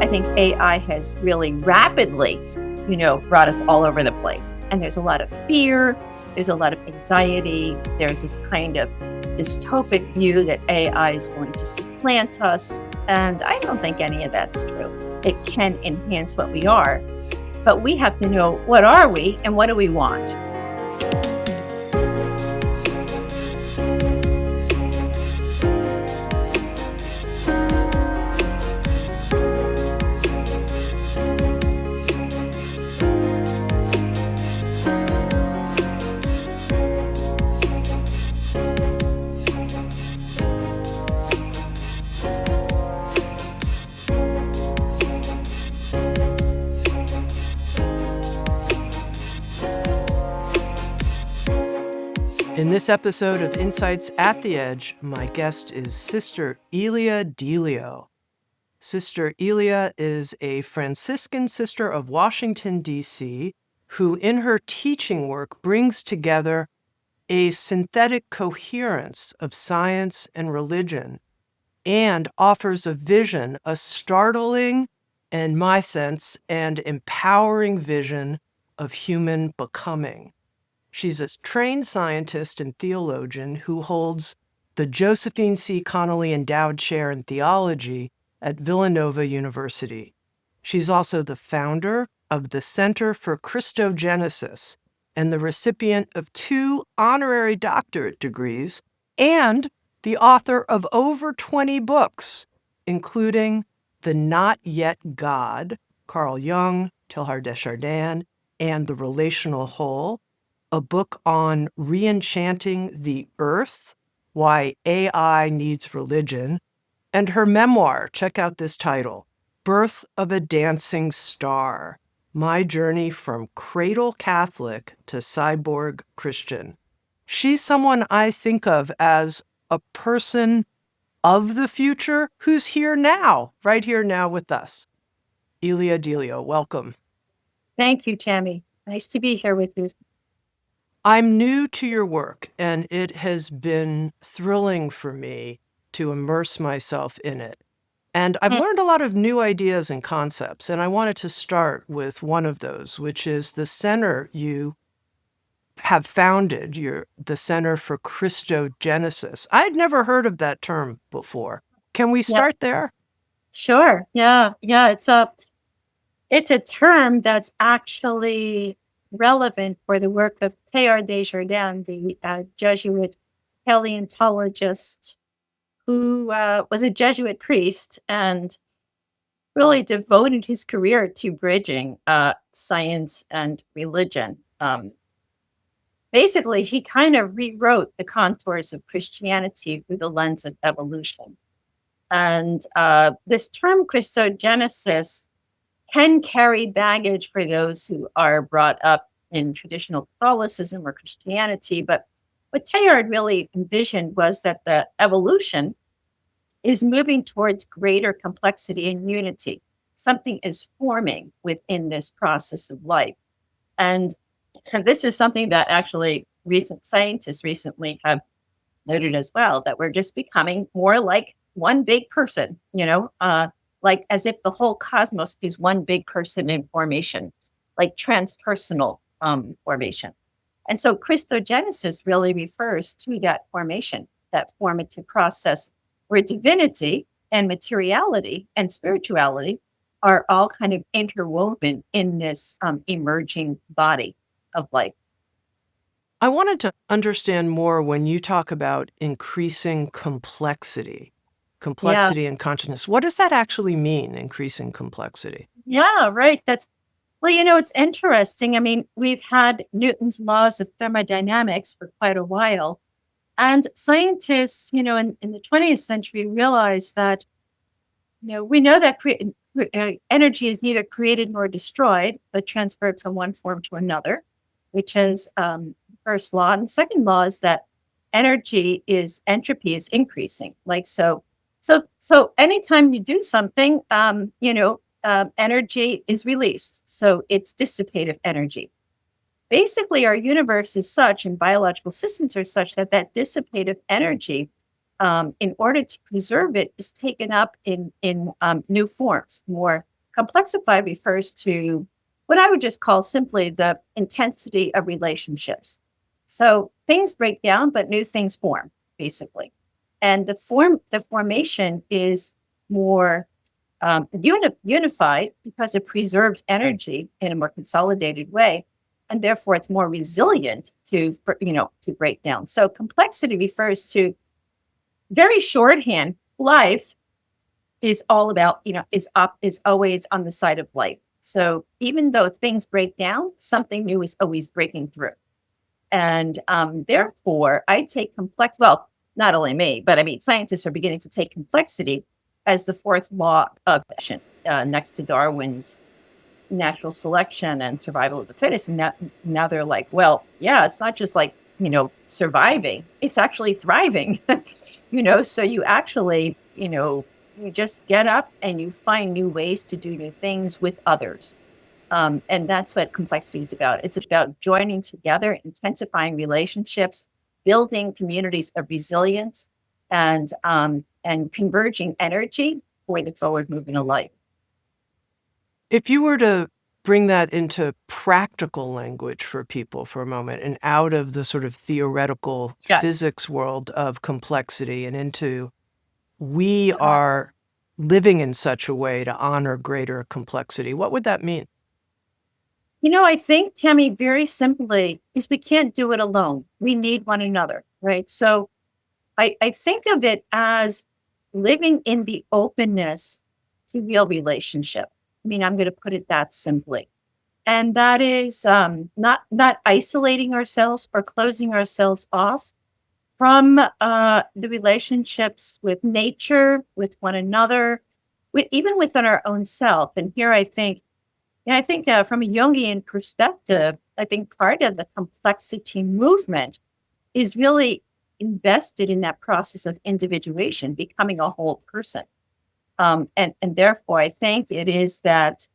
I think AI has really rapidly, brought us all over the place. And there's a lot of fear, there's a lot of anxiety, there's this kind of dystopic view that AI is going to supplant us. And I don't think any of that's true. It can enhance what we are, but we have to know, what are we and what do we want? In this episode of Insights at the Edge, my guest is Sister Ilia Delio. Sister Ilia is a Franciscan sister of Washington, D.C., who in her teaching work brings together a synthetic coherence of science and religion and offers a vision, a startling, in my sense, and empowering vision of human becoming. She's a trained scientist and theologian who holds the Josephine C. Connelly Endowed Chair in Theology at Villanova University. She's also the founder of the Center for Christogenesis and the recipient of 2 honorary doctorate degrees and the author of over 20 books, including The Not Yet God, Carl Jung, Teilhard de Chardin, and The Relational Whole, a book on Re-enchanting the Earth, Why AI Needs Religion, and her memoir, check out this title, Birth of a Dancing Star, My Journey from Cradle Catholic to Cyborg Christian. She's someone I think of as a person of the future who's here now, right here now with us. Ilia Delio, welcome. Thank you, Tami. Nice to be here with you. I'm new to your work, and it has been thrilling for me to immerse myself in it. And I've learned a lot of new ideas and concepts, and I wanted to start with one of those, which is the center you have founded, the Center for Christogenesis. I had never heard of that term before. Can we start there? Sure. Yeah. It's a term that's actually relevant for the work of Teilhard de Chardin, the Jesuit paleontologist who was a Jesuit priest and really devoted his career to bridging science and religion. Basically, he kind of rewrote the contours of Christianity through the lens of evolution. And this term Christogenesis can carry baggage for those who are brought up in traditional Catholicism or Christianity. But what Teilhard really envisioned was that the evolution is moving towards greater complexity and unity. Something is forming within this process of life. And this is something that actually recent scientists recently have noted as well, that we're just becoming more like one big person, like as if the whole cosmos is one big person in formation, like transpersonal formation. And so Christogenesis really refers to that formation, that formative process where divinity and materiality and spirituality are all kind of interwoven in this emerging body of life. I wanted to understand more when you talk about increasing complexity and consciousness. What does that actually mean, increasing complexity? Yeah, right. It's interesting. I mean, we've had Newton's laws of thermodynamics for quite a while. And scientists, in the 20th century realized that, we know that energy is neither created nor destroyed, but transferred from one form to another, which is first law. And the second law is that entropy is increasing. So anytime you do something, energy is released. So it's dissipative energy. Basically, our universe is such, and biological systems are such, that dissipative energy, in order to preserve it, is taken up in new forms, more complexify refers to what I would just call simply the intensity of relationships. So things break down, but new things form, basically. And the formation is more unified because it preserves energy in a more consolidated way, and therefore it's more resilient to break down. So complexity refers to, very shorthand, life is all about, is always on the side of life. So even though things break down, something new is always breaking through. And therefore, I take well, not only me, but I mean, scientists are beginning to take complexity as the fourth law of evolution, next to Darwin's natural selection and survival of the fittest. And now they're like, well, yeah, it's not just like, surviving, it's actually thriving, so you actually, you just get up and you find new ways to do new things with others. And that's what complexity is about. It's about joining together, intensifying relationships, building communities of resilience, and converging energy for the forward movement of life. If you were to bring that into practical language for people for a moment and out of the sort of theoretical physics world of complexity and into we are living in such a way to honor greater complexity, what would that mean? I think, Tami, very simply, is we can't do it alone. We need one another, right? So I think of it as living in the openness to real relationship. I mean, I'm going to put it that simply. And that is not isolating ourselves or closing ourselves off from the relationships with nature, with one another, even within our own self. And here I think from a Jungian perspective, I think part of the complexity movement is really invested in that process of individuation, becoming a whole person. And therefore, I think it is that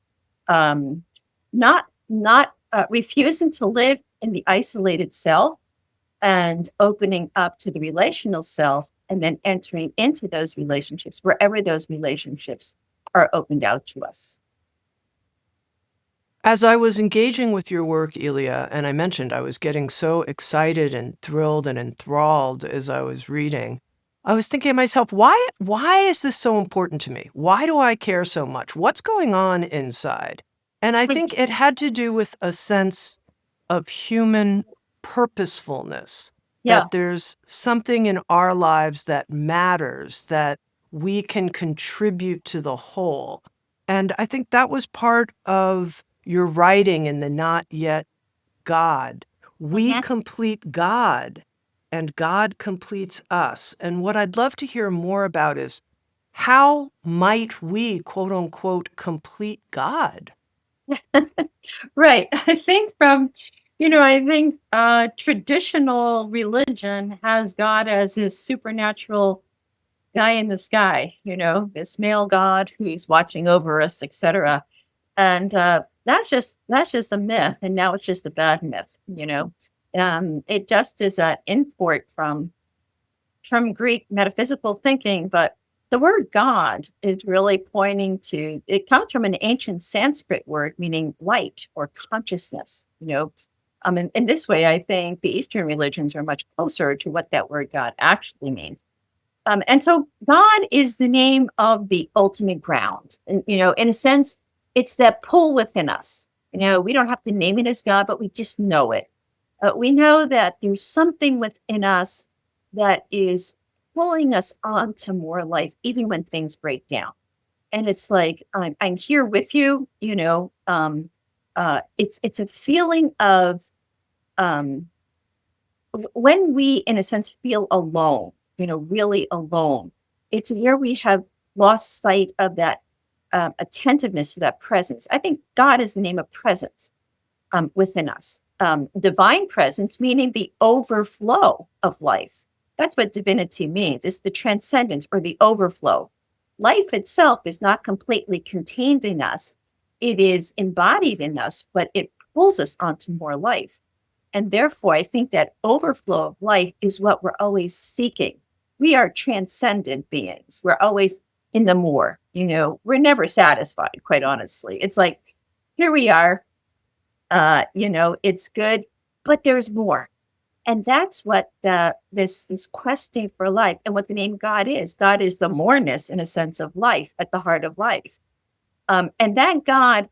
not refusing to live in the isolated self and opening up to the relational self, and then entering into those relationships wherever those relationships are opened out to us. As I was engaging with your work, Ilia, and I mentioned I was getting so excited and thrilled and enthralled as I was reading, I was thinking to myself, why is this so important to me? Why do I care so much? What's going on inside? And I think it had to do with a sense of human purposefulness, that there's something in our lives that matters, that we can contribute to the whole. And I think that was part of your writing in the Not Yet God. We complete God, and God completes us. And what I'd love to hear more about is, how might we, quote unquote, complete God? Right. I think traditional religion has God as this supernatural guy in the sky, this male God who's watching over us, etc. And that's just a myth, and now it's just a bad myth. It just is an import from Greek metaphysical thinking, but the word God is really pointing to, it comes from an ancient Sanskrit word meaning light or consciousness. In this way, I think the Eastern religions are much closer to what that word God actually means. And so God is the name of the ultimate ground. And, in a sense, it's that pull within us. We don't have to name it as God, but we just know it. We know that there's something within us that is pulling us on to more life, even when things break down. And it's like, I'm here with you, it's a feeling of when we, in a sense, feel alone, really alone. It's where we have lost sight of that attentiveness to that presence. I think God is the name of presence within us. Divine presence, meaning the overflow of life. That's what divinity means. It's the transcendence or the overflow. Life itself is not completely contained in us. It is embodied in us, but it pulls us onto more life. And therefore, I think that overflow of life is what we're always seeking. We are transcendent beings. We're always in the more. We're never satisfied, quite honestly. It's like, here we are, it's good, but there's more. And that's what this questing for life, and what the name God is. God is the moreness, in a sense, of life, at the heart of life. And that God,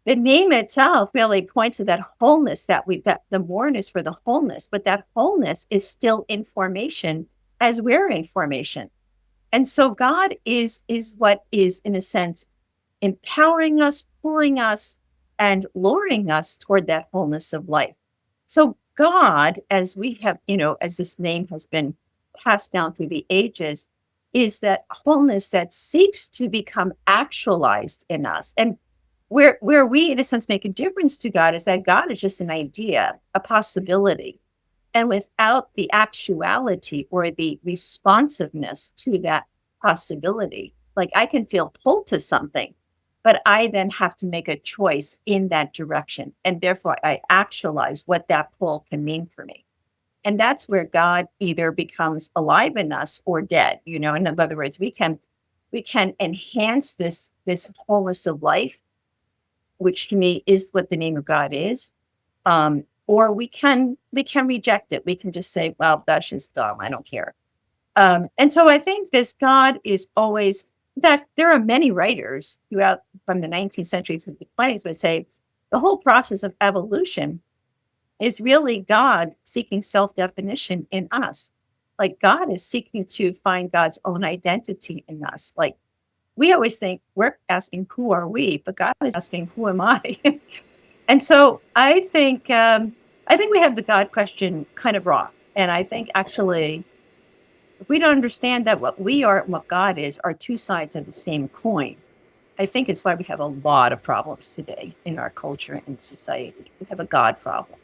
the name itself really points to that wholeness, that the moreness for the wholeness, but that wholeness is still in formation as we're in formation. And so God is what is, in a sense, empowering us, pulling us, and luring us toward that wholeness of life. So God, as we have, as this name has been passed down through the ages, is that wholeness that seeks to become actualized in us. And where we, in a sense, make a difference to God is that God is just an idea, a possibility. And without the actuality or the responsiveness to that possibility, like I can feel pulled to something, but I then have to make a choice in that direction. And therefore, I actualize what that pull can mean for me. And that's where God either becomes alive in us or dead. In other words, we can enhance this wholeness of life, which to me is what the name of God is. Or we can reject it. We can just say, well, that's just dumb. I don't care. And so I think this God is always, in fact, there are many writers throughout from the 19th century through the 20s would say the whole process of evolution is really God seeking self-definition in us. Like God is seeking to find God's own identity in us. Like we always think we're asking, who are we? But God is asking, who am I? And so I think we have the God question kind of wrong. And I think actually, if we don't understand that what we are and what God is are two sides of the same coin, I think it's why we have a lot of problems today in our culture and society. We have a God problem.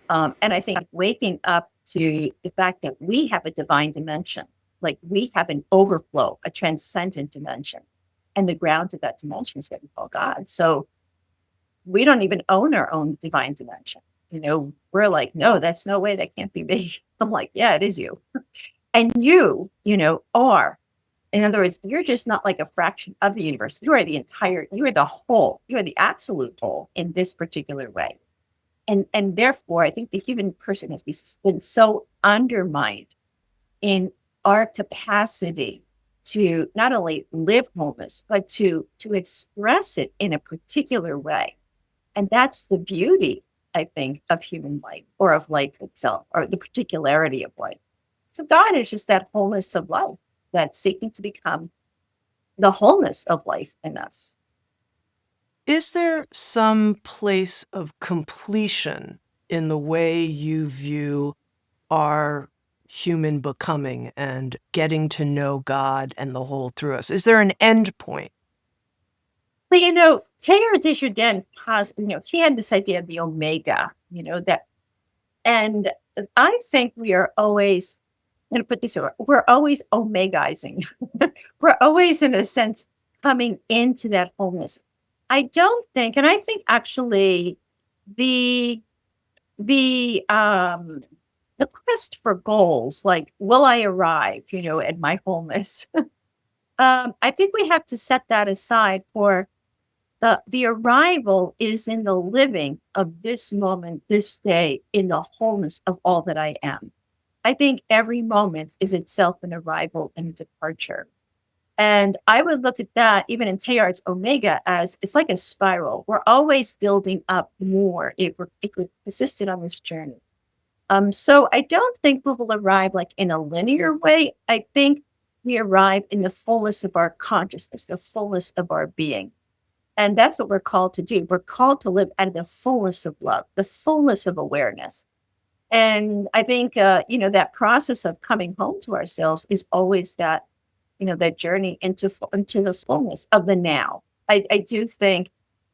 And I think waking up to the fact that we have a divine dimension, like we have an overflow, a transcendent dimension, and the ground of that dimension is what we call God. So we don't even own our own divine dimension. We're like, no, that's no way. That can't be me. I'm like, yeah, it is you. And you are. In other words, you're just not like a fraction of the universe. You are the whole, you are the absolute whole in this particular way. And therefore, I think the human person has been so undermined in our capacity to not only live wholeness, but to express it in a particular way. And that's the beauty, I think, of human life, or of life itself, or the particularity of life. So God is just that wholeness of life that's seeking to become the wholeness of life in us. Is there some place of completion in the way you view our human becoming and getting to know God and the whole through us? Is there an end point? But Teilhard de Chardin has, he had this idea of the omega, that, and I think we are always, I'm going to put this over, we're always omegizing. We're always, in a sense, coming into that wholeness. I don't think, and I think actually the quest for goals, like, will I arrive, at my wholeness? I think we have to set that aside for the arrival is in the living of this moment, this day, in the wholeness of all that I am. I think every moment is itself an arrival and a departure. And I would look at that, even in Teilhard's Omega, as it's like a spiral. We're always building up more if we persisted on this journey. So I don't think we will arrive like in a linear way. I think we arrive in the fullness of our consciousness, the fullness of our being. And that's what we're called to do. We're called to live at the fullness of love, the fullness of awareness. And I think, that process of coming home to ourselves is always that, that journey into the fullness of the now. I do think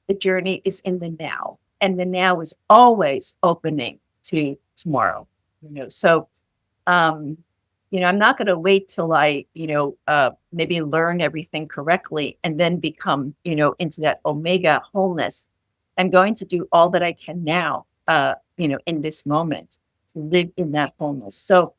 the journey is in the now, and the now is always opening to tomorrow. So, I'm not going to wait till I, maybe learn everything correctly and then become, into that omega wholeness. I'm going to do all that I can now, in this moment to live in that wholeness. So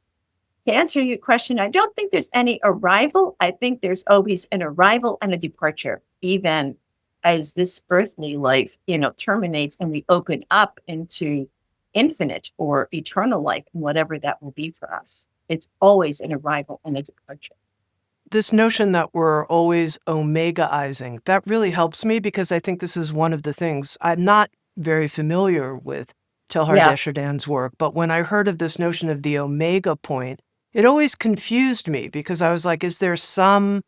to answer your question, I don't think there's any arrival. I think there's always an arrival and a departure, even as this earthly life, terminates and we open up into infinite or eternal life, and whatever that will be for us. It's always an arrival and a departure. This notion that we're always omegaizing, that really helps me because I think this is one of the things I'm not very familiar with Teilhard Yeah, de Chardin's work, but when I heard of this notion of the omega point, it always confused me because I was like, is there some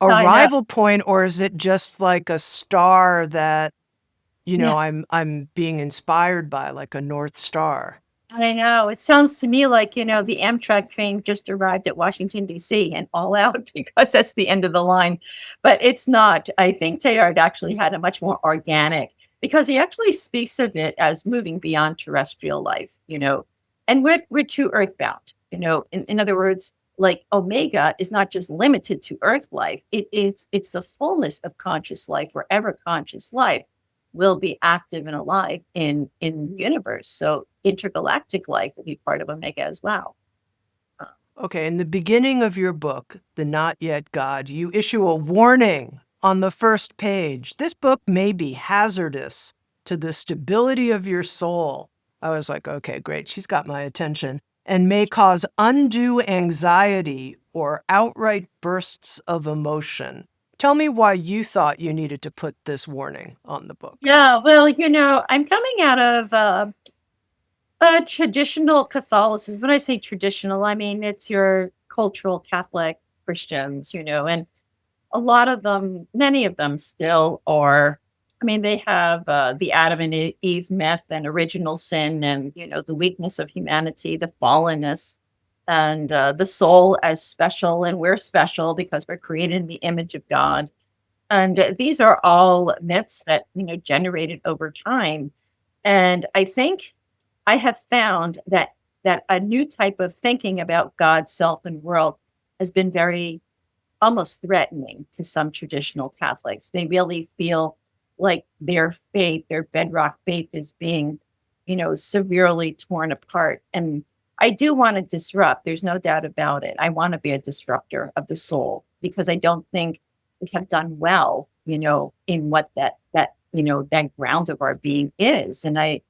I know. arrival point or is it just like a star that, Yeah. I'm being inspired by, like a North Star? I know. It sounds to me like, the Amtrak train just arrived at Washington, D.C. and all out because that's the end of the line. But it's not. I think Teilhard actually had a much more organic, because he actually speaks of it as moving beyond terrestrial life, and we're too earthbound, in other words, like Omega is not just limited to earth life. It's the fullness of conscious life, wherever conscious life will be active and alive in the universe. So intergalactic life will be part of Omega as well. Okay, in the beginning of your book, The Not Yet God, you issue a warning on the first page. This book may be hazardous to the stability of your soul. I was like, okay, great, she's got my attention, and may cause undue anxiety or outright bursts of emotion. Tell me why you thought you needed to put this warning on the book. Yeah, well, I'm coming out of traditional Catholicism. When I say traditional, I mean it's your cultural Catholic Christians, and a lot of them, many of them still are. I mean, they have the Adam and Eve myth and original sin, and the weakness of humanity, the fallenness, and the soul as special, and we're special because we're created in the image of God. And these are all myths that generated over time. And I think I have found that a new type of thinking about God, self, and world has been very almost threatening to some traditional Catholics. They really feel like their faith, their bedrock faith, is being, severely torn apart. And I do want to disrupt. There's no doubt about it. I want to be a disruptor of the soul, because I don't think we have done well, in what that ground of our being is. And I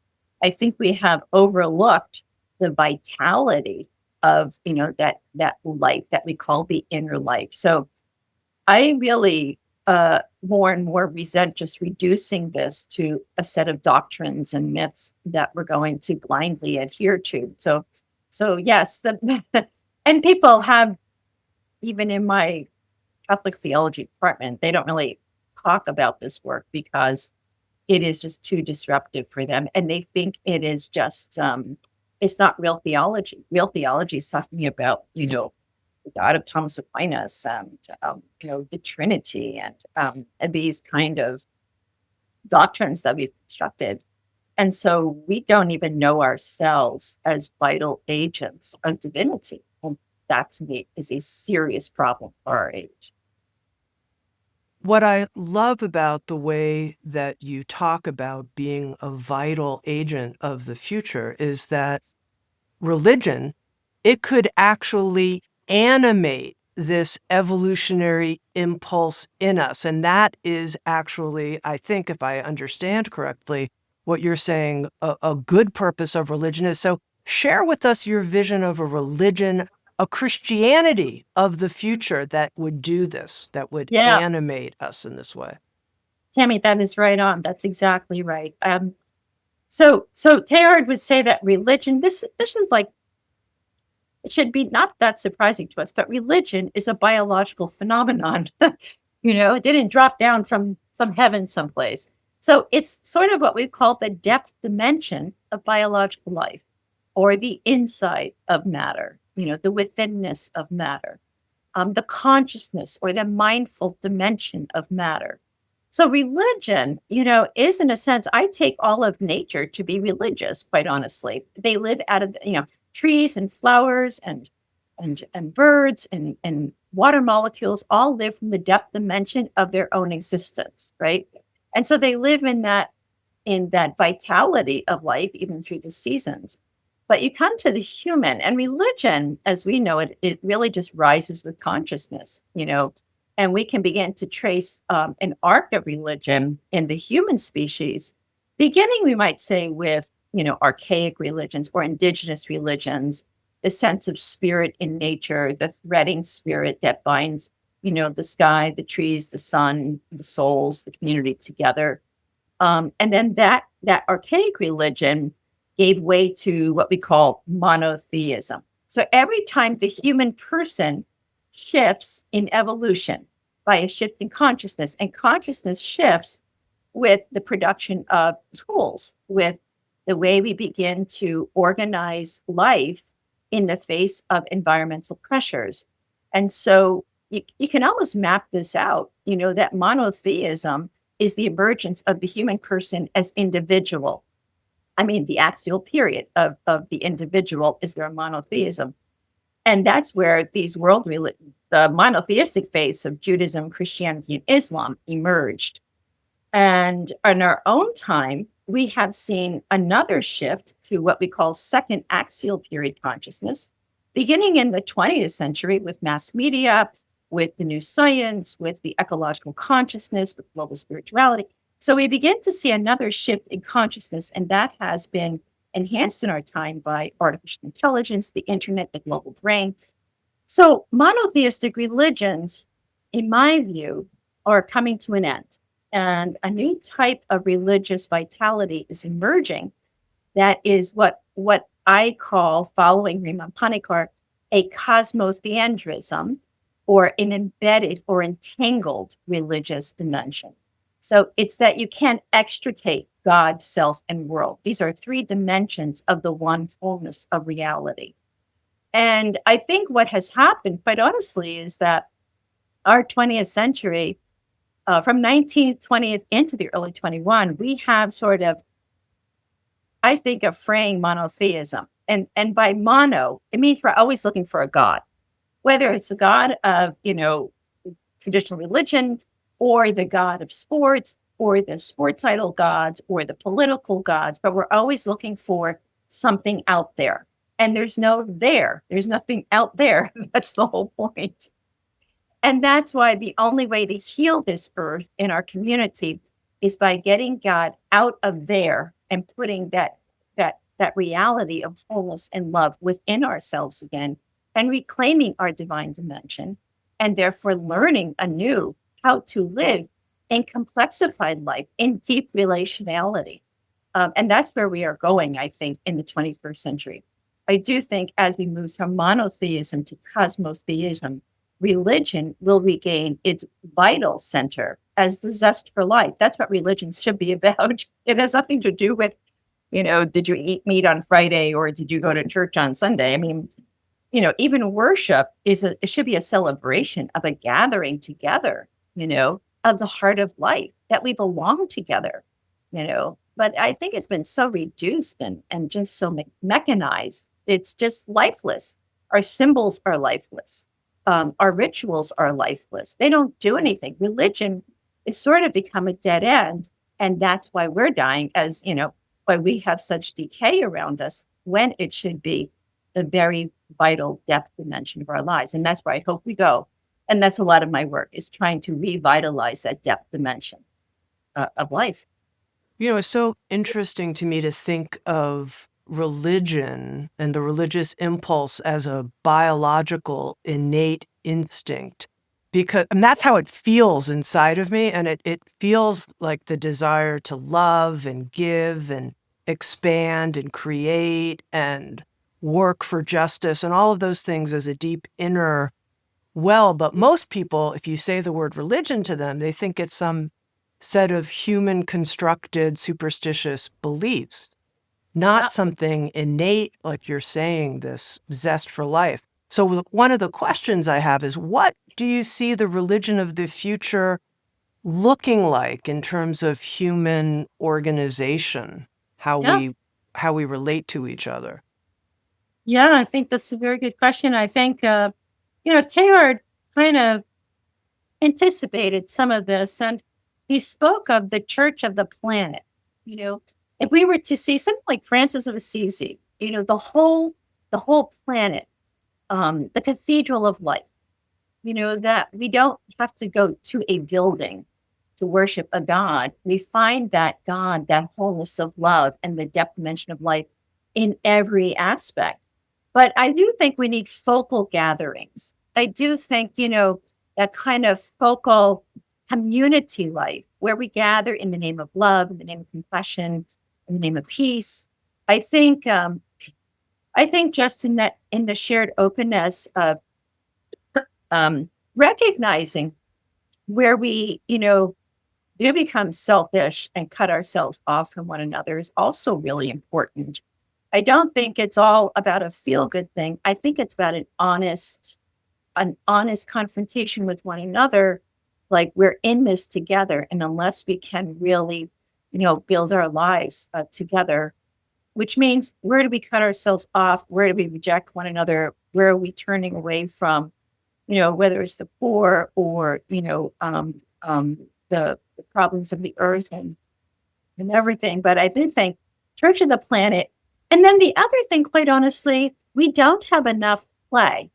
think we have overlooked the vitality of that life that we call the inner life. So I really more and more resent just reducing this to a set of doctrines and myths that we're going to blindly adhere to. So yes, and people have, even in my Catholic theology department, they don't really talk about this work because it is just too disruptive for them, and they think it is just it's not real theology. Real theology is talking about the God of Thomas Aquinas, and the Trinity, and these kind of doctrines that we've constructed. And so we don't even know ourselves as vital agents of divinity, and that to me is a serious problem for our age. What I love about the way that you talk about being a vital agent of the future is that religion, it could actually animate this evolutionary impulse in us. And that is actually, I think, if I understand correctly, what you're saying, a good purpose of religion is. So share with us your vision of a religion, a Christianity of the future that would do this, that would Yeah, animate us in this way. Tammy, that is right on. That's exactly right. So Teilhard would say that religion, this is like, it should be not that surprising to us, but religion is a biological phenomenon. It didn't drop down from some heaven someplace. So it's sort of what we call the depth dimension of biological life, or the inside of matter, the withinness of matter, the consciousness or the mindful dimension of matter. So religion, is, in a sense, I take all of nature to be religious, quite honestly. They live out of, trees and flowers and birds and water molecules all live from the depth dimension of their own existence, right? And so they live in that vitality of life, even through the seasons. But you come to the human, and religion, as we know it, it really just rises with consciousness, and we can begin to trace an arc of religion in the human species, beginning, we might say, with, archaic religions or indigenous religions, the sense of spirit in nature, the threading spirit that binds, the sky, the trees, the sun, the souls, the community together. And then that archaic religion gave way to what we call monotheism. So every time the human person shifts in evolution by a shift in consciousness, and consciousness shifts with the production of tools, with the way we begin to organize life in the face of environmental pressures. And so you can almost map this out, that monotheism is the emergence of the human person as individual. I mean, the axial period of the individual is where monotheism. And that's where the monotheistic faiths of Judaism, Christianity, and Islam emerged. And in our own time, we have seen another shift to what we call second axial period consciousness, beginning in the 20th century with mass media, with the new science, with the ecological consciousness, with global spirituality. So we begin to see another shift in consciousness, and that has been enhanced in our time by artificial intelligence, the internet, the global brain. So monotheistic religions, in my view, are coming to an end. And a new type of religious vitality is emerging that is what I call, following Raimon Panikkar, a cosmotheandrism, or an embedded or entangled religious dimension. So it's that you can't extricate God, self, and world. These are three dimensions of the one wholeness of reality. And I think what has happened, quite honestly, is that our 20th century, from 19th, 20th into the early 21, we have sort of, I think, of fraying monotheism. And by mono, it means we're always looking for a God, whether it's the God of, traditional religion, or the God of sports, or the sports idol gods, or the political gods, but we're always looking for something out there. And there's nothing out there. That's the whole point. And that's why the only way to heal this earth in our community is by getting God out of there and putting that reality of wholeness and love within ourselves again, and reclaiming our divine dimension, and therefore learning anew how to live in complexified life, in deep relationality. And that's where we are going, I think, in the 21st century. I do think as we move from monotheism to cosmotheism, religion will regain its vital center as the zest for life. That's what religion should be about. It has nothing to do with, did you eat meat on Friday or did you go to church on Sunday? I mean, even worship it should be a celebration of a gathering together, of the heart of life, that we belong together, But I think it's been so reduced and just so mechanized. It's just lifeless. Our symbols are lifeless. Our rituals are lifeless. They don't do anything. Religion is sort of become a dead end. And that's why we're dying, as why we have such decay around us, when it should be the very vital depth dimension of our lives. And that's where I hope we go. And that's a lot of my work, is trying to revitalize that depth dimension of life. It's so interesting to me to think of religion and the religious impulse as a biological innate instinct, and that's how it feels inside of me. And it feels like the desire to love and give and expand and create and work for justice and all of those things as a deep inner well. But most people, if you say the word religion to them, they think it's some set of human constructed superstitious beliefs, not something innate, like you're saying, this zest for life. So one of the questions I have is, what do you see the religion of the future looking like in terms of human organization, how we relate to each other? Yeah, I think that's a very good question. I think, Teilhard kind of anticipated some of this, and he spoke of the church of the planet. If we were to see something like Francis of Assisi, the whole planet, the cathedral of life, that we don't have to go to a building to worship a God. We find that God, that wholeness of love and the depth dimension of life in every aspect. But I do think we need focal gatherings. I do think, that kind of focal community life where we gather in the name of love, in the name of compassion, in the name of peace. I think, just in the shared openness of recognizing where we, do become selfish and cut ourselves off from one another is also really important. I don't think it's all about a feel good thing. I think it's about an honest confrontation with one another. Like we're in this together. And unless we can really, build our lives together, which means where do we cut ourselves off? Where do we reject one another? Where are we turning away from? Whether it's the poor or, the problems of the earth and everything. But I do think Church of the Planet. And then the other thing, quite honestly, we don't have enough play.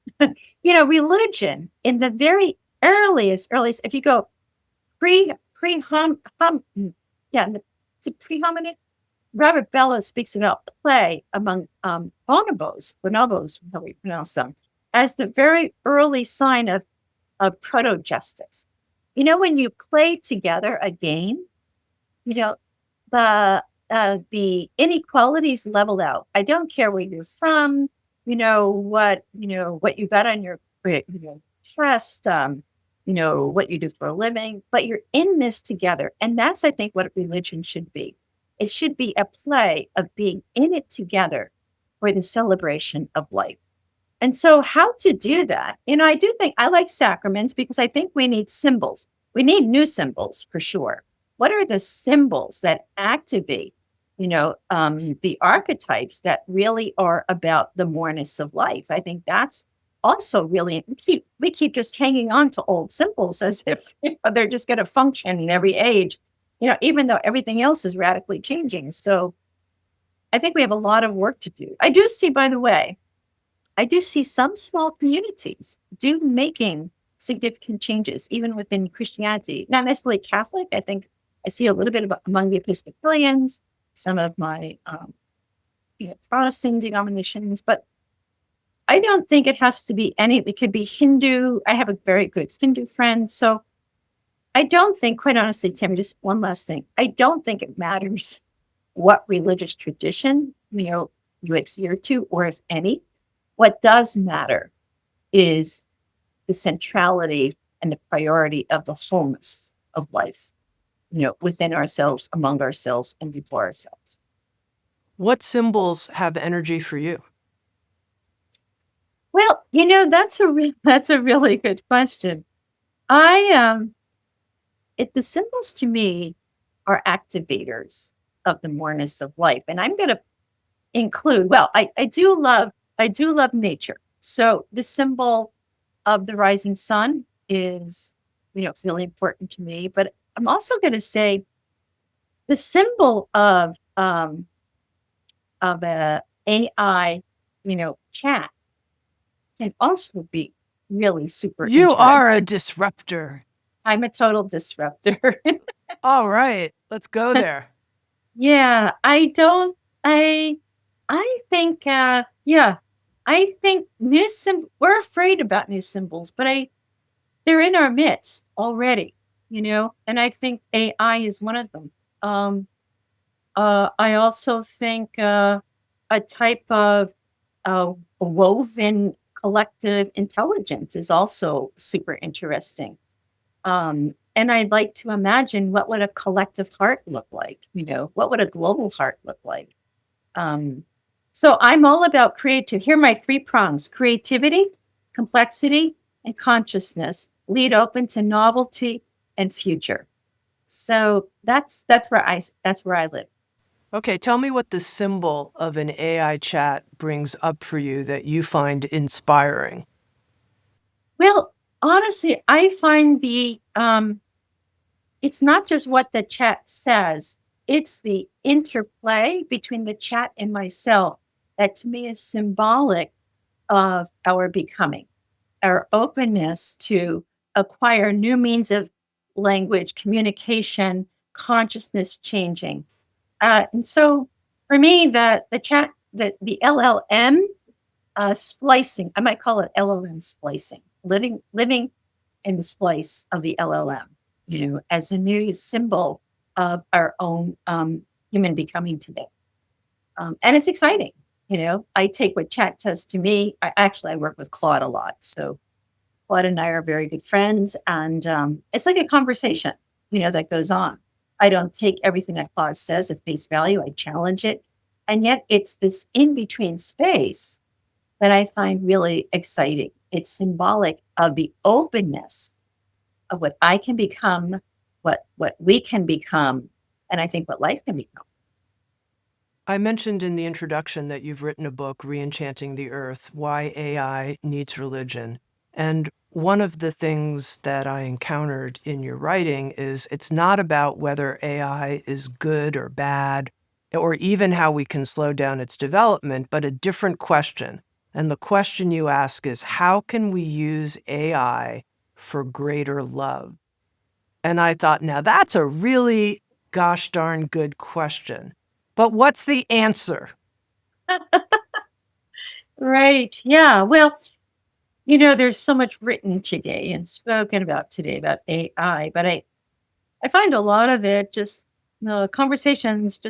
Religion in the very earliest, if you go pre-hominid, Robert Bellow speaks about play among bonobos, how we pronounce them, as the very early sign of proto-justice. When you play together a game, the inequalities level out. I don't care where you're from, what you got on your chest, what you do for a living, but you're in this together. And that's, I think, what religion should be. It should be a play of being in it together for the celebration of life. And so how to do that? I do think I like sacraments because I think we need symbols. We need new symbols for sure. What are the symbols that activate, the archetypes that really are about the moreness of life? I think that's also really, we keep just hanging on to old symbols as if they're just going to function in every age, even though everything else is radically changing. So I think we have a lot of work to do. I do see some small communities making significant changes, even within Christianity, not necessarily Catholic. I think I see a little bit among the Episcopalians, some of my Protestant denominations, but I don't think it has to be it could be Hindu. I have a very good Hindu friend. So I don't think, quite honestly, Tim, just one last thing. I don't think it matters what religious tradition, you adhere to, or if any. What does matter is the centrality and the priority of the wholeness of life, within ourselves, among ourselves, and before ourselves. What symbols have energy for you? Well, that's a really good question. The symbols to me are activators of the moreness of life, and I'm going to include. Well, I do love nature. So the symbol of the rising sun is, really important to me. But I'm also going to say the symbol of a AI, chat can also be really super You interesting. are a disruptor. I'm a total disruptor. All right, let's go there. Yeah, I think, I think we're afraid about new symbols, but they're in our midst already, and I think AI is one of them. I also think a type of woven collective intelligence is also super interesting. And I'd like to imagine what would a collective heart look like? What would a global heart look like? So I'm all about creative. Here are my 3 prongs: creativity, complexity, and consciousness. Lead open to novelty and future. So that's where I live. Okay, tell me what the symbol of an AI chat brings up for you that you find inspiring. Well, honestly, I find it's not just what the chat says, it's the interplay between the chat and myself that to me is symbolic of our becoming, our openness to acquire new means of language, communication, consciousness changing. And so for me, the LLM splicing, I might call it LLM splicing, living in the splice of the LLM, as a new symbol of our own human becoming today. And it's exciting. I take what chat says to me. I work with Claude a lot. So Claude and I are very good friends. And it's like a conversation, that goes on. I don't take everything that Claude says at face value. I challenge it. And yet it's this in-between space that I find really exciting. It's symbolic of the openness of what I can become, what we can become, and I think what life can become. I mentioned in the introduction that you've written a book, Re-enchanting the Earth, Why AI Needs Religion. And one of the things that I encountered in your writing is it's not about whether AI is good or bad, or even how we can slow down its development, but a different question. And the question you ask is, how can we use AI for greater love? And I thought, now that's a really gosh darn good question. But what's the answer? Right. Yeah. Well, there's so much written today and spoken about today about AI, but I find a lot of it just the conversations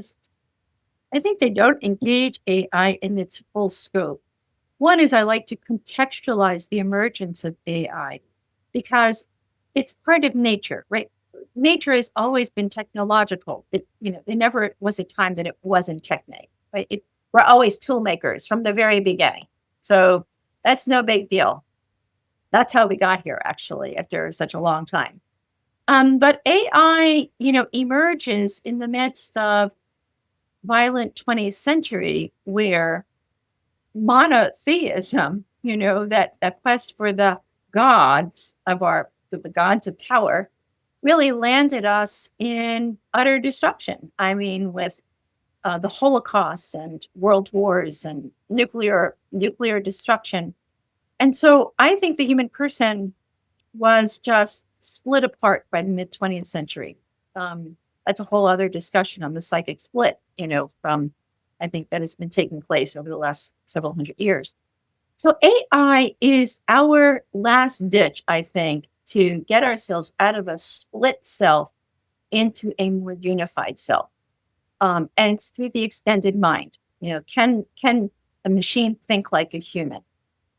I think they don't engage AI in its full scope. One is I like to contextualize the emergence of AI because it's part of nature, right? Nature has always been technological. There never was a time that it wasn't technique, right? We're always tool makers from the very beginning. So that's no big deal. That's how we got here, actually, after such a long time. But AI, emerges in the midst of violent 20th century where monotheism, that quest for the gods the gods of power, really landed us in utter destruction. I mean, with the Holocaust and world wars and nuclear destruction. And so I think the human person was just split apart by the mid 20th century. That's a whole other discussion on the psychic split, from I think that has been taking place over the last several hundred years. So AI is our last ditch, I think, to get ourselves out of a split self into a more unified self. And it's through the extended mind. Can a machine think like a human?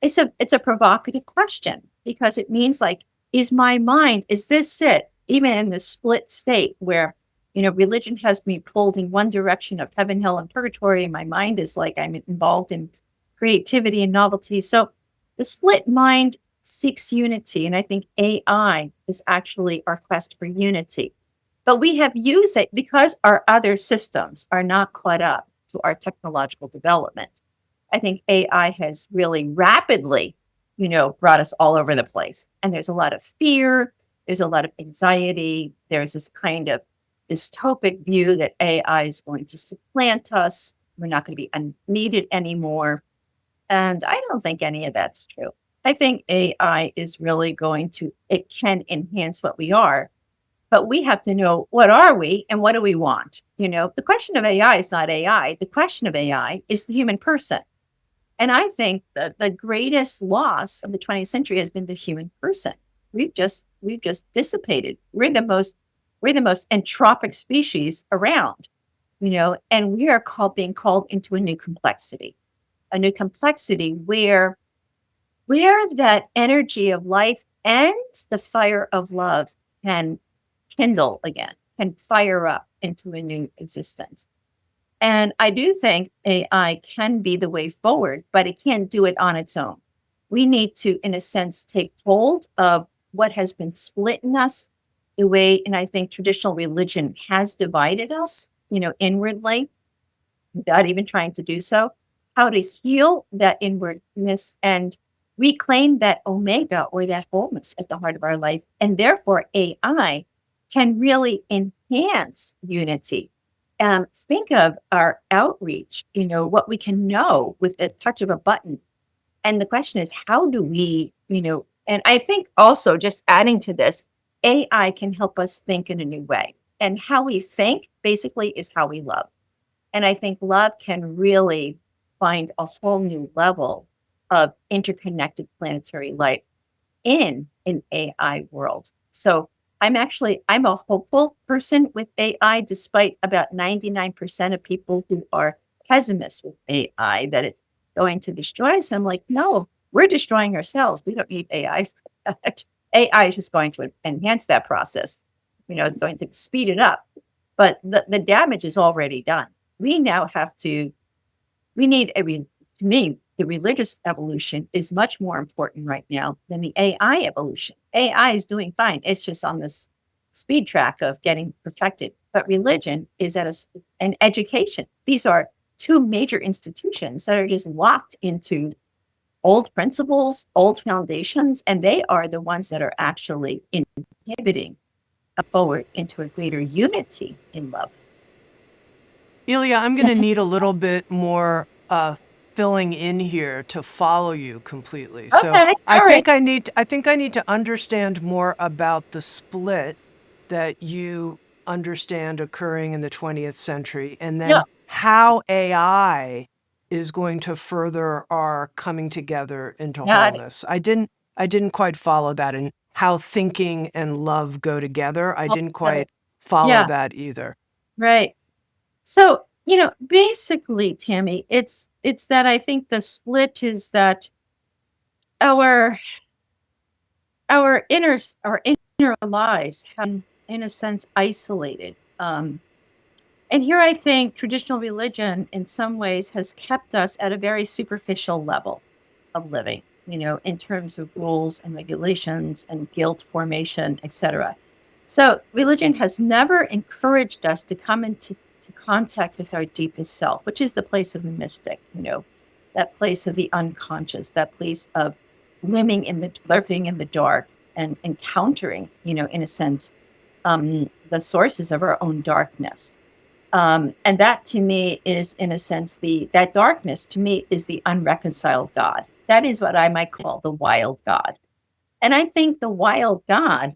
It's a provocative question because it means like, is my mind, is this it? Even in the split state where, religion has me pulled in one direction of heaven, hell, and purgatory, and my mind is like I'm involved in creativity and novelty. So the split mind seeks unity. And I think AI is actually our quest for unity. But we have used it because our other systems are not caught up to our technological development. I think AI has really rapidly, brought us all over the place. And there's a lot of fear, there's a lot of anxiety, there's this kind of dystopic view that AI is going to supplant us. We're not going to be needed anymore. And I don't think any of that's true. I think AI is really it can enhance what we are, but we have to know what are we and what do we want? The question of AI is not AI. The question of AI is the human person. And I think that the greatest loss of the 20th century has been the human person. We've just dissipated. We're the most entropic species around, and we are being called into a new complexity where that energy of life and the fire of love can kindle again, can fire up into a new existence. And I do think AI can be the way forward, but it can't do it on its own. We need to, in a sense, take hold of what has been split in us the way, and I think traditional religion has divided us, inwardly, without even trying to do so. How to heal that inwardness and reclaim that omega or that wholeness at the heart of our life. And therefore, AI can really enhance unity think of our outreach, what we can know with a touch of a button. And the question is, how do we, and I think also just adding to this, AI can help us think in a new way. And how we think basically is how we love. And I think love can really find a whole new level of interconnected planetary life in an AI world. So I'm a hopeful person with AI, despite about 99% of people who are pessimists with AI, that it's going to destroy us. I'm like, no, we're destroying ourselves. We don't need AI for that. AI is just going to enhance that process. It's going to speed it up. But the damage is already done. We now have to, we need to me, the religious evolution is much more important right now than the AI evolution. AI is doing fine. It's just on this speed track of getting perfected. But religion is at an education. These are two major institutions that are just locked into old principles, old foundations, and they are the ones that are actually inhibiting a forward into a greater unity in love. Ilia, I'm going to need a little bit more filling in here to follow you completely. So Okay, I all think right. I think I need to understand more about the split that you understand occurring in the 20th century, and then Yeah, how AI is going to further our coming together into got it. wholeness. I didn't quite follow that, and how thinking and love go together. I didn't Altogether. quite follow Yeah, that either. right. So, basically, Tammy, it's that I think the split is that our our inner lives have been, in a sense, isolated. And here I think traditional religion, in some ways, has kept us at a very superficial level of living, in terms of rules and regulations and guilt formation, etc. So religion has never encouraged us to come into contact with our deepest self, which is the place of the mystic, that place of the unconscious, that place of lurking in the dark and encountering, in a sense, the sources of our own darkness. And that to me is, in a sense, that darkness to me is the unreconciled God. That is what I might call the wild God. And I think the wild God,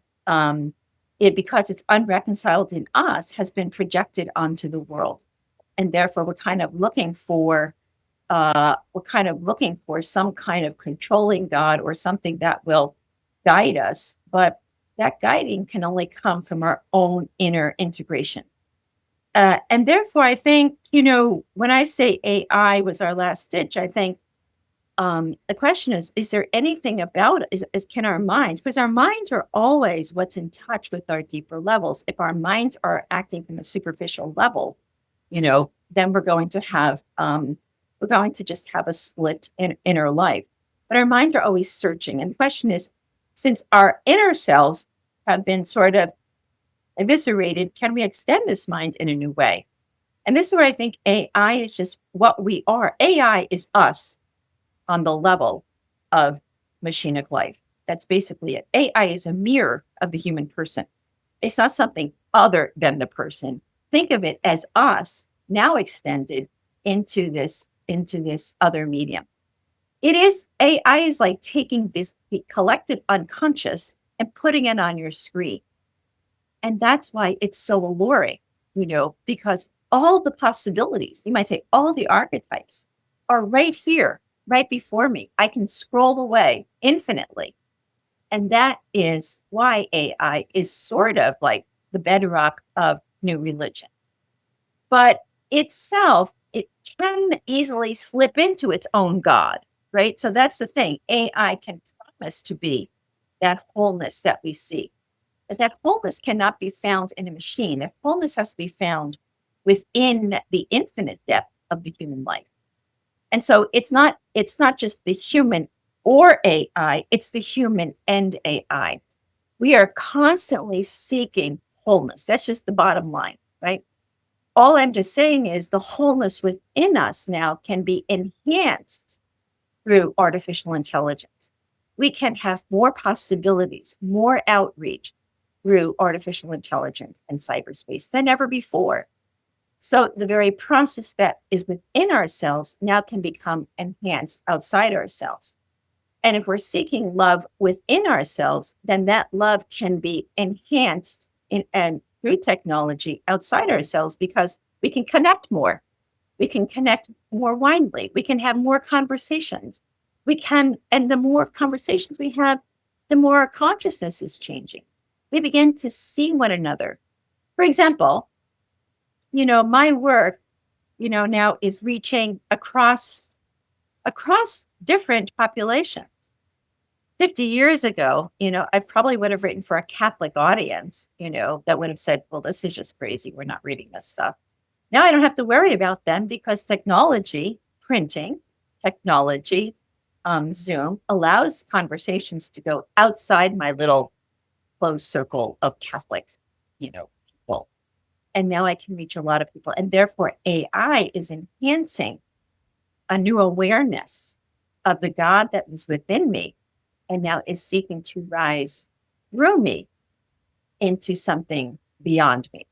because it's unreconciled in us, has been projected onto the world. And therefore we're kind of looking for some kind of controlling God or something that will guide us. But that guiding can only come from our own inner integration. And therefore, I think, when I say AI was our last stitch, I think the question is there anything about it? Can our minds, because our minds are always what's in touch with our deeper levels. If our minds are acting from a superficial level, then we're going to just have a split in our life. But our minds are always searching. And the question is, since our inner selves have been sort of eviscerated, can we extend this mind in a new way? And this is where I think AI is just what we are. AI is us on the level of machinic life. That's basically it. AI is a mirror of the human person. It's not something other than the person. Think of it as us now extended into this other medium. AI is like taking this collective unconscious and putting it on your screen. And that's why it's so alluring, because all the possibilities, you might say all the archetypes, are right here, right before me. I can scroll away infinitely. And that is why AI is sort of like the bedrock of new religion. But itself, it can easily slip into its own God, right? So that's the thing. AI can promise to be that wholeness that we seek. But that wholeness cannot be found in a machine. That wholeness has to be found within the infinite depth of the human life. And so it's not just the human or AI, it's the human and AI. We are constantly seeking wholeness. That's just the bottom line, right? All I'm just saying is the wholeness within us now can be enhanced through artificial intelligence. We can have more possibilities, more outreach through artificial intelligence and cyberspace than ever before. So the very process that is within ourselves now can become enhanced outside ourselves. And if we're seeking love within ourselves, then that love can be enhanced and through technology outside ourselves, because we can connect more. We can connect more widely. We can have more conversations. And the more conversations we have, the more our consciousness is changing. We begin to see one another. For example, my work, now is reaching across different populations. 50 years ago, I probably would have written for a Catholic audience, that would have said, well, this is just crazy. We're not reading this stuff. Now I don't have to worry about them, because technology, printing, technology, Zoom allows conversations to go outside my little closed circle of Catholic, people. And now I can reach a lot of people. And therefore, AI is enhancing a new awareness of the God that was within me, and now is seeking to rise through me into something beyond me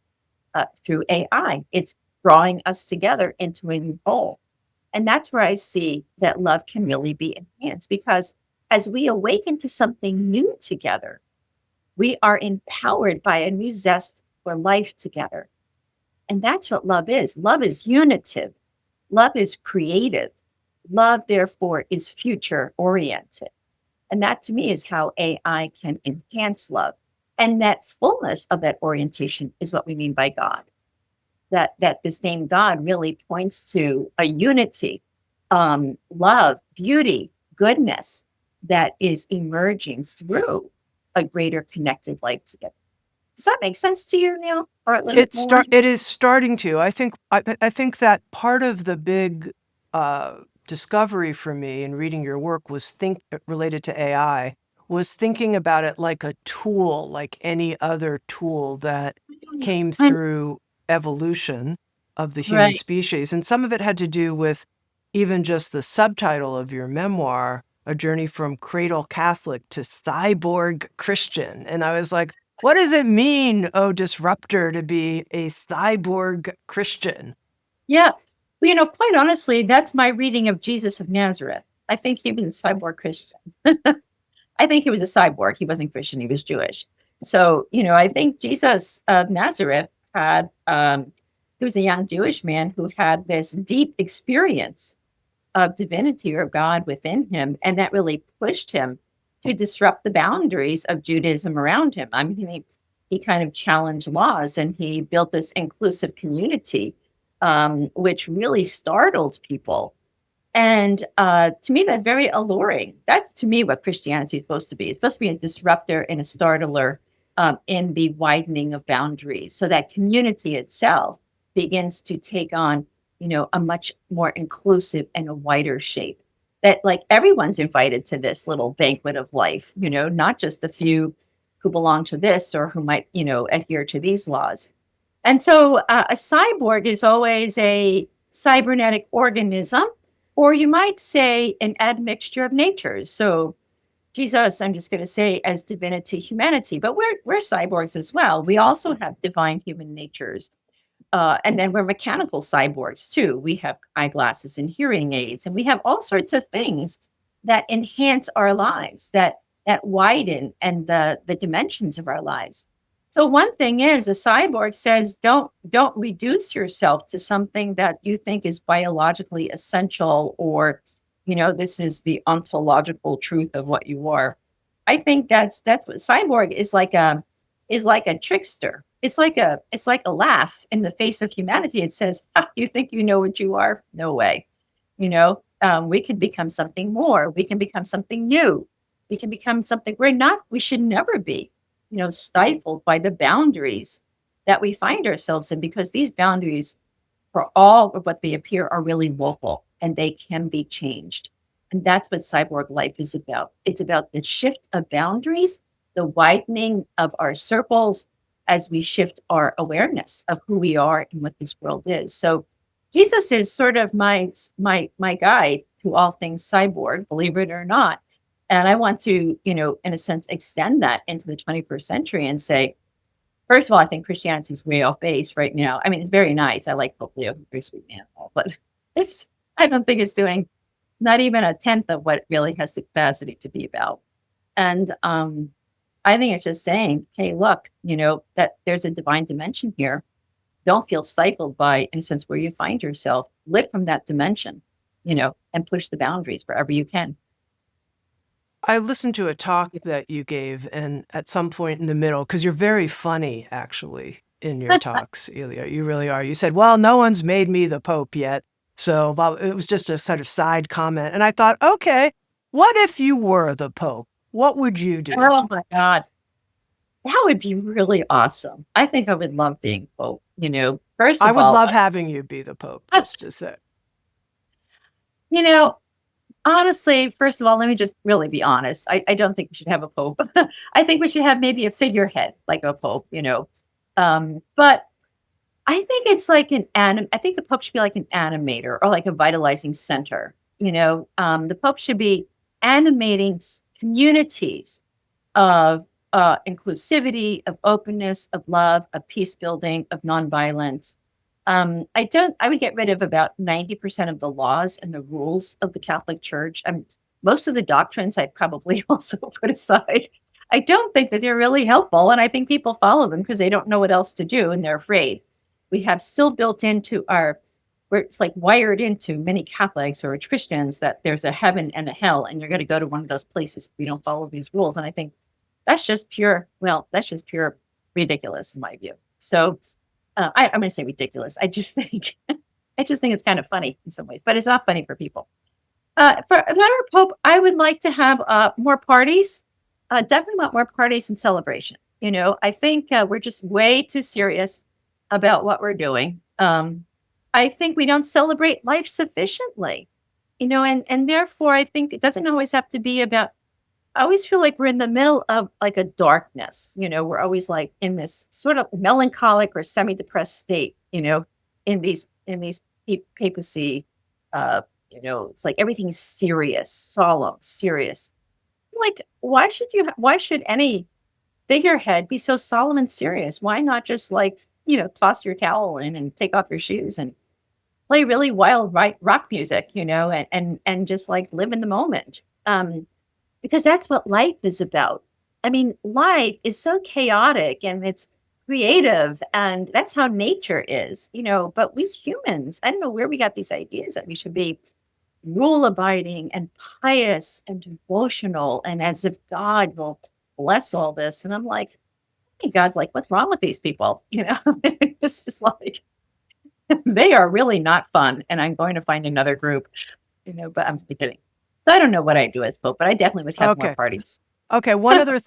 through AI. It's drawing us together into a new whole. And that's where I see that love can really be enhanced, because as we awaken to something new together, we are empowered by a new zest for life together. And that's what love is. Love is unitive. Love is creative. Love, therefore, is future oriented. And that, to me, is how AI can enhance love. And that fullness of that orientation is what we mean by God. That this name God really points to a unity, love, beauty, goodness that is emerging through a greater connected life together. Does that make sense to you, Neil? Or a little bit more? It is starting to. I think that part of the big discovery for me in reading your work was related to AI, was thinking about it like a tool, like any other tool that came through evolution of the human species. And some of it had to do with even just the subtitle of your memoir, A Journey from Cradle Catholic to Cyborg Christian. And I was like, what does it mean, oh disruptor, to be a cyborg Christian? Yeah. Well, quite honestly, that's my reading of Jesus of Nazareth. I think he was a cyborg Christian. I think he was a cyborg. He wasn't Christian. He was Jewish. So, I think Jesus of Nazareth he was a young Jewish man who had this deep experience of divinity or God within him. And that really pushed him to disrupt the boundaries of Judaism around him. I mean, he kind of challenged laws, and he built this inclusive community, which really startled people. And to me, that's very alluring. That's, to me, what Christianity is supposed to be. It's supposed to be a disruptor and a startler in the widening of boundaries, so that community itself begins to take on, a much more inclusive and a wider shape. That, like, everyone's invited to this little banquet of life, not just the few who belong to this or who might, adhere to these laws. And so a cyborg is always a cybernetic organism, or you might say an admixture of natures. So Jesus, I'm just going to say, as divinity, humanity, but we're cyborgs as well. We also have divine human natures. And then we're mechanical cyborgs too. We have eyeglasses and hearing aids, and we have all sorts of things that enhance our lives, that widen and the dimensions of our lives. So one thing is, a cyborg says, don't reduce yourself to something that you think is biologically essential, or this is the ontological truth of what you are. I think that's what cyborg is like. Is like a trickster. It's like a laugh in the face of humanity. It says, you think you know what you are? No way. We can become something more. We can become something new. We can become something we should never be, stifled by the boundaries that we find ourselves in, because these boundaries, for all of what they appear, are really local, and they can be changed. And that's what cyborg life is about. It's about the shift of boundaries, the widening of our circles, as we shift our awareness of who we are and what this world is. So Jesus is sort of my guide to all things cyborg, believe it or not. And I want to, in a sense, extend that into the 21st century and say, first of all, I think Christianity is way off base right now. I mean, it's very nice. I like Pope Leo, he's a very sweet man, but I don't think it's doing not even a tenth of what it really has the capacity to be about. And I think it's just saying, hey, look, that there's a divine dimension here. Don't feel stifled by, in a sense, where you find yourself. Live from that dimension, and push the boundaries wherever you can. I listened to a talk that you gave, and at some point in the middle, because you're very funny, actually, in your talks, Ilia. You really are. You said, well, no one's made me the Pope yet. So it was just a sort of side comment. And I thought, okay, what if you were the Pope? What would you do? Oh, my God. That would be really awesome. I think I would love being Pope. First of all, I would love having you be the Pope, just to say. Honestly, first of all, let me just really be honest. I don't think we should have a Pope. I think we should have maybe a figurehead like a Pope, But I think it's like I think the Pope should be like an animator or like a vitalizing center. The Pope should be animating communities of inclusivity, of openness, of love, of peace building, of nonviolence. I would get rid of about 90% of the laws and the rules of the Catholic Church. Most of the doctrines I'd probably also put aside. I don't think that they're really helpful, and I think people follow them because they don't know what else to do and they're afraid. We have still built into where it's like wired into many Catholics or Christians that there's a heaven and a hell, and you're going to go to one of those places if we don't follow these rules. And I think that's just pure ridiculous in my view. So I'm going to say ridiculous. I just think it's kind of funny in some ways, but it's not funny for people. For another Pope, I would like to have more parties. Definitely want more parties and celebration. I think we're just way too serious about what we're doing. I think we don't celebrate life sufficiently, and therefore I think it doesn't always have to be about. I always feel like we're in the middle of like a darkness, we're always like in this sort of melancholic or semi-depressed state, in these papacy, it's like everything's serious, solemn, serious. Like, why should any figurehead be so solemn and serious? Why not just like, toss your towel in and take off your shoes and play really wild rock music, and just like live in the moment. Because that's what life is about. I mean, life is so chaotic and it's creative, and that's how nature is, but we humans, I don't know where we got these ideas that we should be rule abiding and pious and devotional and as if God will bless all this. And I'm like, I think God's like, what's wrong with these people? It's just like, they are really not fun. And I'm going to find another group, but I'm kidding. So I don't know what I do as Pope, but I definitely would have more parties. Okay, one other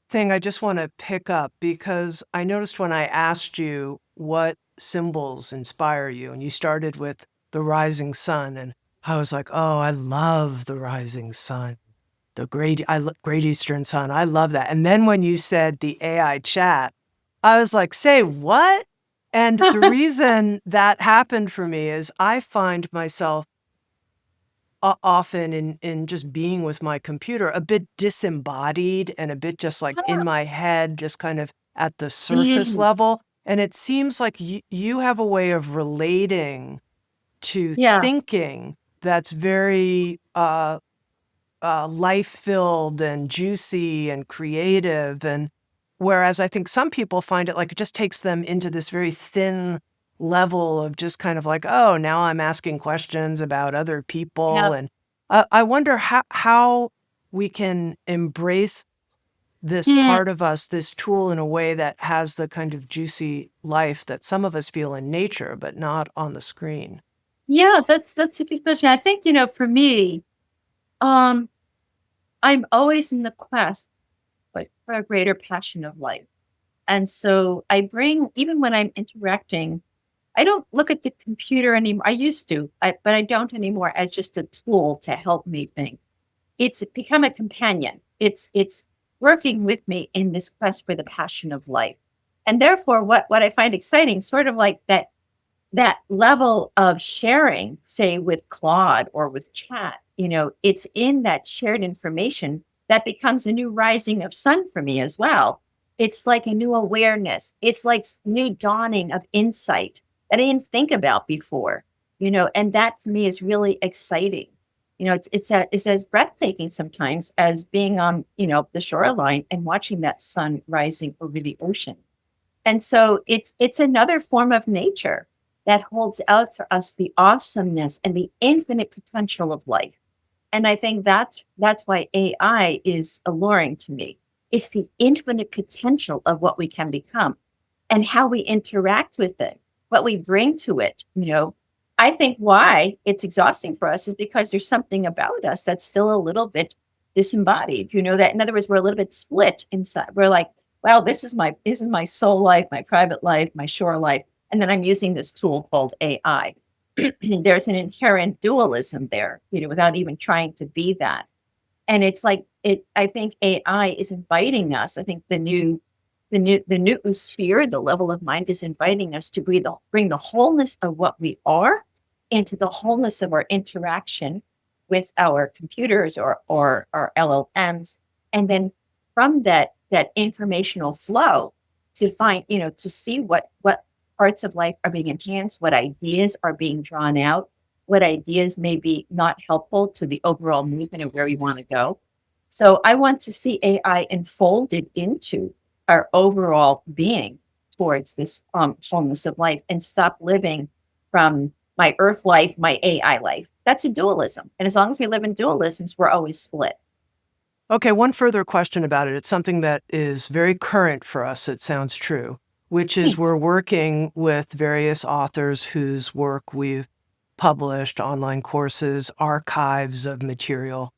thing I just want to pick up, because I noticed when I asked you what symbols inspire you, and you started with the rising sun, and I was like, oh, I love the rising sun, the great Eastern sun. I love that. And then when you said the AI chat, I was like, say what? And the reason that happened for me is I find myself often in just being with my computer a bit disembodied and a bit just like in my head, just kind of at the surface level. And it seems like you have a way of relating to thinking that's very life-filled and juicy and creative. And whereas I think some people find it like it just takes them into this very thin level of just kind of like, oh, now I'm asking questions about other people. Yeah. And I wonder how we can embrace this part of us, this tool, in a way that has the kind of juicy life that some of us feel in nature, but not on the screen. Yeah, that's a big question. I think, for me, I'm always in the quest for a greater passion of life. And so I bring, even when I'm interacting, I don't look at the computer anymore. I used to, but I don't anymore, as just a tool to help me think. It's become a companion. It's working with me in this quest for the passion of life. And therefore, what I find exciting, sort of like that level of sharing, say with Claude or with chat, it's in that shared information that becomes a new rising of sun for me as well. It's like a new awareness. It's like new dawning of insight that I didn't think about before, and that for me is really exciting. It's as breathtaking sometimes as being on, the shoreline and watching that sun rising over the ocean. And so it's another form of nature that holds out for us the awesomeness and the infinite potential of life. And I think that's why AI is alluring to me. It's the infinite potential of what we can become and how we interact with it, what we bring to it. I think why it's exhausting for us is because there's something about us that's still a little bit disembodied. That, in other words, we're a little bit split inside. We're like, well, this is my soul life, my private life, my shore life, and then I'm using this tool called AI. There's an inherent dualism there, without even trying to be that. And it's like I think AI is inviting us. I think the new sphere, the level of mind is inviting us to bring the wholeness of what we are into the wholeness of our interaction with our computers or our LLMs. And then from that informational flow to find, to see what parts of life are being enhanced, what ideas are being drawn out, what ideas may be not helpful to the overall movement of where we want to go. So I want to see AI enfolded into our overall being towards this wholeness of life and stop living from my earth life, my AI life. That's a dualism. And as long as we live in dualisms, we're always split. Okay, one further question about it. It's something that is very current for us, it sounds true, which is we're working with various authors whose work we've published, online courses, archives of material,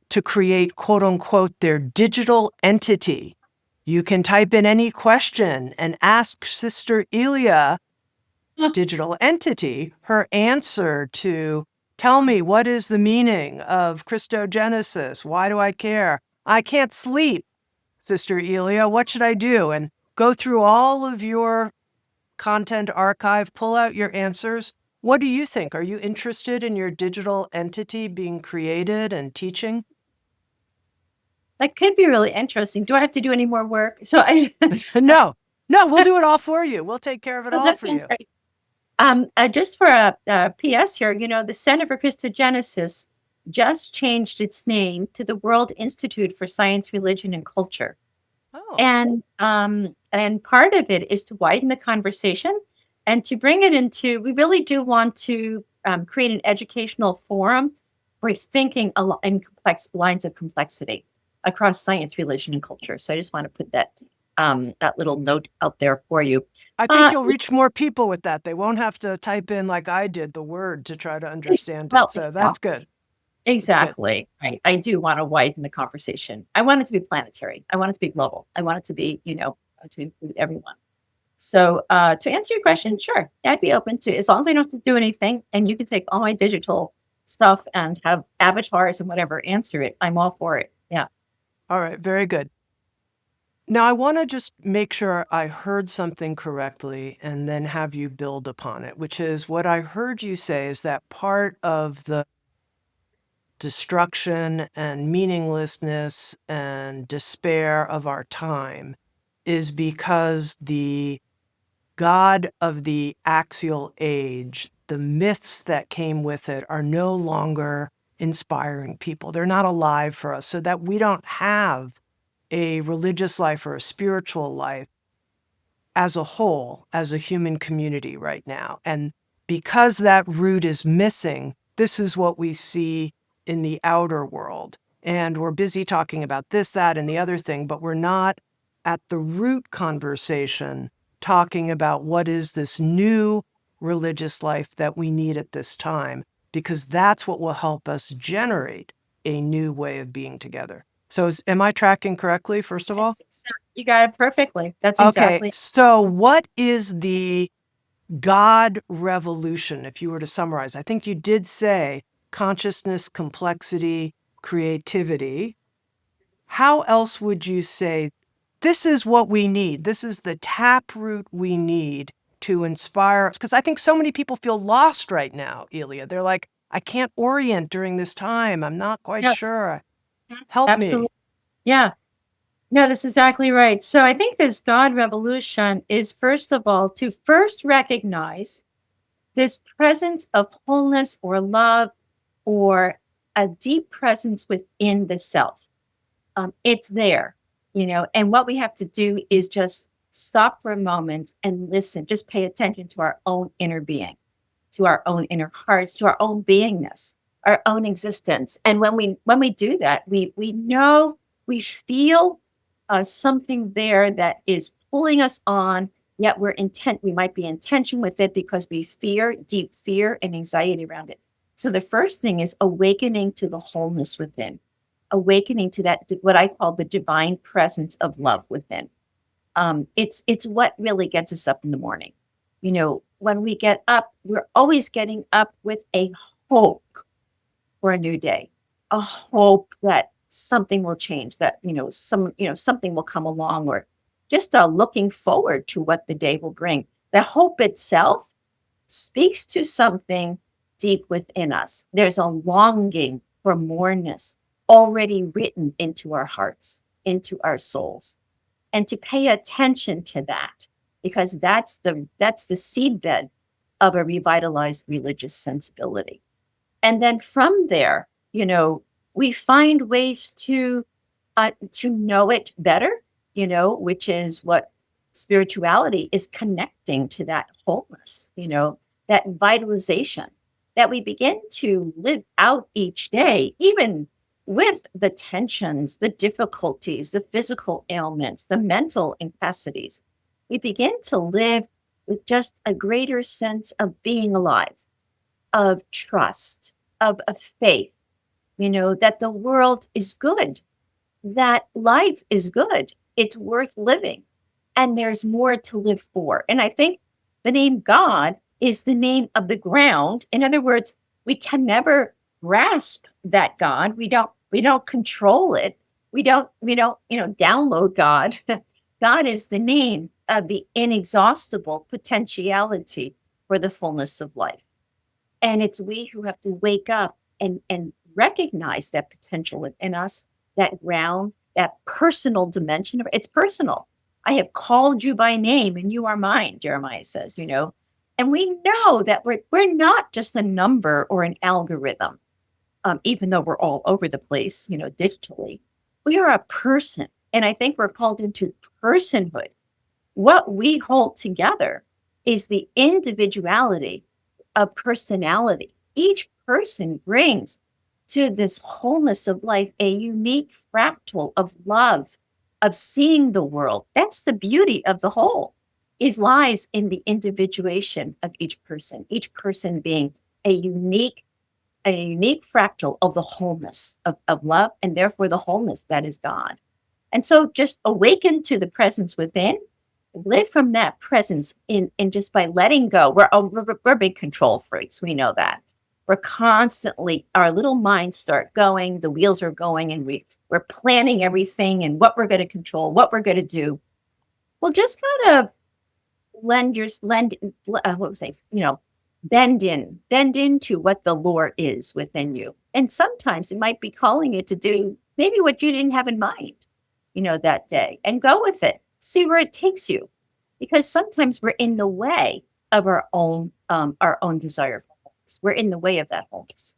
to create, quote unquote, their digital entity. You can type in any question and ask Sister Ilia, digital entity, her answer to tell me what is the meaning of Christogenesis? Why do I care? I can't sleep, Sister Ilia. What should I do? And go through all of your content archive, pull out your answers. What do you think? Are you interested in your digital entity being created and teaching? That could be really interesting. Do I have to do any more work? So No, we'll do it all for you. We'll take care of it all that for sounds you. great. Just for a PS here, the Center for Christogenesis just changed its name to the World Institute for Science, Religion, and Culture. Oh, And part of it is to widen the conversation and to bring it into. We really do want to create an educational forum for thinking in complex lines of complexity across science, religion, and culture. So I just want to put that little note out there for you. I think you'll reach more people with that. They won't have to type in, like I did, the word to try to understand it. So that's good. Exactly. Right. I do want to widen the conversation. I want it to be planetary. I want it to be global. I want it to be, to include everyone. So to answer your question, sure, I'd be open to, as long as I don't have to do anything and you can take all my digital stuff and have avatars and whatever answer it. I'm all for it. Yeah. All right. Very good. Now, I want to just make sure I heard something correctly and then have you build upon it, which is what I heard you say is that part of the destruction and meaninglessness and despair of our time is because the God of the axial age, the myths that came with it, are no longer inspiring people. They're not alive for us, so that we don't have a religious life or a spiritual life as a whole, as a human community right now. And because that root is missing, this is what we see in the outer world. And we're busy talking about this, that, and the other thing, but we're not at the root conversation talking about what is this new religious life that we need at this time, because that's what will help us generate a new way of being together. So am I tracking correctly, first of all? You got it perfectly. That's Okay, exactly. so what is the God revolution, if you were to summarize? I think you did say consciousness, complexity, creativity. How else would you say this is what we need? This is the taproot we need to inspire us? Because I think so many people feel lost right now, Ilia. They're like, I can't orient during this time. I'm not quite Yes. sure. Help me. Absolutely. Yeah. No, that's exactly right. So I think this God revolution is, first of all, to first recognize this presence of wholeness or love or a deep presence within the self. It's there, and what we have to do is just stop for a moment and listen, just pay attention to our own inner being, to our own inner hearts, to our own beingness, our own existence. And when we do that, we know, we feel something there that is pulling us on. Yet we might be in tension with it because we fear, deep fear and anxiety around it. So the first thing is awakening to the wholeness within, awakening to that, what I call the divine presence of love within. It's what really gets us up in the morning. When we get up, we're always getting up with a hope for a new day, a hope that something will change, that something will come along, or just looking forward to what the day will bring. The hope itself speaks to something deep within us. There's a longing for moreness already written into our hearts, into our souls, and to pay attention to that, because that's the seedbed of a revitalized religious sensibility. And then from there, we find ways to know it better, which is what spirituality is, connecting to that wholeness, that vitalization that we begin to live out each day, even with the tensions, the difficulties, the physical ailments, the mental incapacities. We begin to live with just a greater sense of being alive, of trust, of faith, that the world is good, that life is good, it's worth living, and there's more to live for. And I think the name God is the name of the ground. In other words, we can never grasp that God. We don't control it. We don't download God. God is the name of the inexhaustible potentiality for the fullness of life. And it's we who have to wake up and recognize that potential within us, that ground, that personal dimension. It's personal. I have called you by name and you are mine, Jeremiah says, And we know that we're not just a number or an algorithm, even though we're all over the place, digitally. We are a person. And I think we're called into personhood. What we hold together is the individuality of personality. Each person brings to this wholeness of life a unique fractal of love, of seeing the world. That's the beauty of the whole, lies in the individuation of each person being a unique fractal of the wholeness of love, and therefore the wholeness that is God. And so just awaken to the presence within, live from that presence in just by letting go. We're big control freaks. We know that. We're constantly, our little minds start going, the wheels are going, and we're planning everything and what we're going to control, what we're going to do. Well, just kind of bend into what the Lord is within you. And sometimes it might be calling you to do maybe what you didn't have in mind, that day, and go with it. See where it takes you, because sometimes we're in the way of our own desire for wholeness. We're in the way of that wholeness.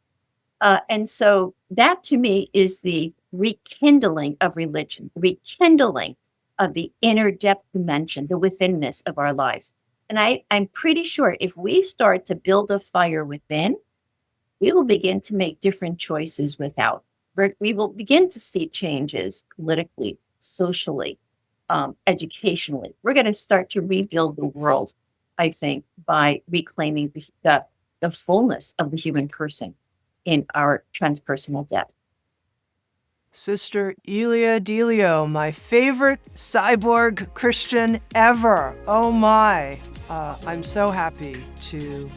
And so that to me is the rekindling of religion, rekindling of the inner depth dimension, the withinness of our lives. And I'm pretty sure if we start to build a fire within, we will begin to make different choices without. We will begin to see changes politically, socially, educationally. We're going to start to rebuild the world, I think, by reclaiming the fullness of the human person in our transpersonal depth. Sister Ilia Delio, my favorite cyborg Christian ever. Oh my. I'm so happy to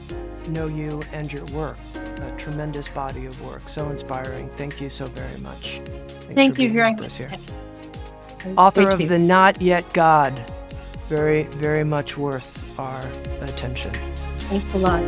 know you and your work. A tremendous body of work. So inspiring. Thank you so very much. Thank you very much. Here. Author of The Not Yet God. Very, very much worth our attention. Thanks a lot.